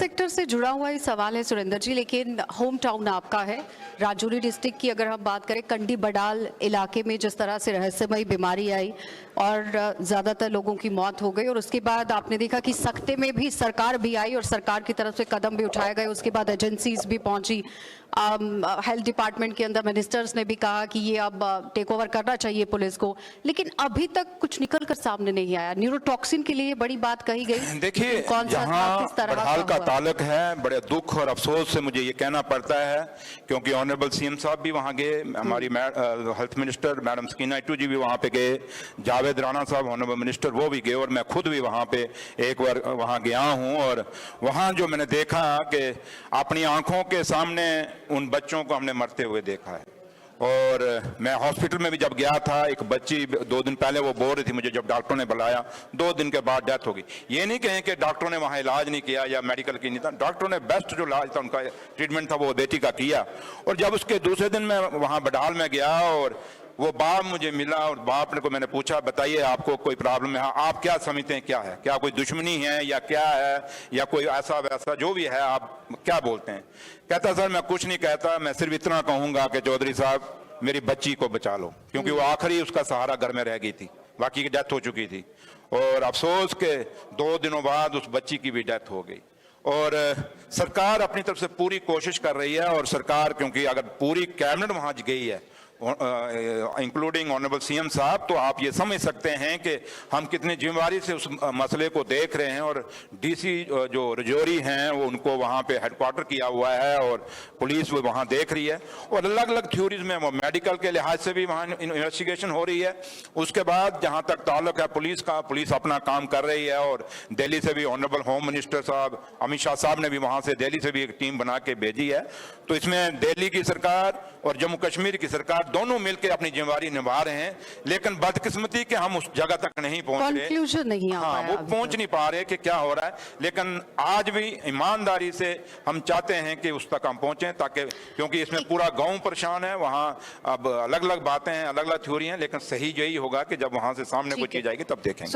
Sector से जुड़ा हुआ ही सवाल है सुरेंद्र जी, लेकिन होम टाउन आपका है राजौरी डिस्ट्रिक्ट की। अगर हम बात करें कंडी बडाल इलाके में जिस तरह से रहस्यमयी बीमारी आई और ज़्यादातर लोगों की मौत हो गई, और उसके बाद आपने देखा कि सख्ते में भी सरकार भी आई और सरकार की तरफ से कदम भी उठाए गए। उसके बाद एजेंसीज भी पहुंची, हेल्थ डिपार्टमेंट के अंदर मिनिस्टर्स ने भी कहा कि ये अब टेक ओवर करना चाहिए पुलिस को, लेकिन अभी तक कुछ निकल कर सामने नहीं आया। न्यूरोटॉक्सिन के लिए बड़ी बात कही गई। देखिए, जहां बड़हाल का ताल्लुक है, बड़े दुख और अफसोस से मुझे ये कहना पड़ता है, क्योंकि ऑनरेबल सीएम साहब भी वहां गए, हमारी हेल्थ मिनिस्टर मैडम स्कीना इटू जी भी वहां पे गए, जावेद राणा साहब ऑनरेबल मिनिस्टर वो भी गए, और मैं खुद भी वहां पे एक बार वहां गया हूं। और वहां जो मैंने देखा कि अपनी आंखों के सामने उन बच्चों को हमने मरते हुए देखा है। और मैं हॉस्पिटल में भी जब गया था, एक बच्ची 2 दिन पहले वो बोल रही थी मुझे, जब डॉक्टरों ने बुलाया 2 दिन के बाद डेथ हो गई। ये नहीं कहें कि डॉक्टरों ने वहाँ इलाज नहीं किया या मेडिकल की नहीं था, डॉक्टरों ने बेस्ट जो इलाज था, उनका ट्रीटमेंट था, वो बेटी का किया। और जब उसके दूसरे दिन मैं वहाँ बडाल में गया और वो बाप मुझे मिला, और बाप ने को मैंने पूछा, बताइए आपको कोई प्रॉब्लम है, आप क्या समझते हैं, क्या है, क्या कोई दुश्मनी है या क्या है, या कोई ऐसा वैसा जो भी है, आप क्या बोलते हैं। कहता सर मैं कुछ नहीं कहता, मैं सिर्फ इतना कहूंगा कि चौधरी साहब मेरी बच्ची को बचा लो, क्योंकि वो आखिरी उसका सहारा घर में रह गई थी, बाकी की डेथ हो चुकी थी। और अफसोस के 2 दिनों बाद उस बच्ची की भी डेथ हो गई। और सरकार अपनी तरफ से पूरी कोशिश कर रही है, और सरकार क्योंकि अगर पूरी कैबिनेट वहां गई है इंक्लूडिंग ऑनरेबल सीएम साहब, तो आप ये समझ सकते हैं कि हम कितनी जिम्मेदारी से उस मसले को देख रहे हैं। और डीसी जो रजौरी हैं वो उनको वहाँ पे हेडक्वार्टर किया हुआ है, और पुलिस वो वहाँ देख रही है, और अलग अलग थ्योरीज में वो मेडिकल के लिहाज से भी वहाँ इन्वेस्टिगेशन हो रही है। उसके बाद जहाँ तक ताल्लुक है पुलिस का, पुलिस अपना काम कर रही है। और दिल्ली से भी ऑनरेबल होम मिनिस्टर साहब अमित शाह साहब ने भी वहाँ से दिल्ली से भी एक टीम बना के भेजी है। तो इसमें दिल्ली की सरकार और जम्मू कश्मीर की सरकार दोनों मिलकर अपनी जिम्मेदारी निभा रहे हैं, लेकिन बदकिस्मती के हम उस जगह तक नहीं पहुंच रहे, कंक्लूजन नहीं आ पाया, हाँ वो पहुंच नहीं पा रहे कि क्या हो रहा है। लेकिन आज भी ईमानदारी से हम चाहते हैं कि उस तक हम पहुंचे, ताकि क्योंकि इसमें पूरा गांव परेशान है। वहां अब अलग अलग बातें हैं, अलग अलग थ्योरी हैं, लेकिन सही यही होगा कि जब वहां से सामने कोई चीज आएगी तब देखेंगे।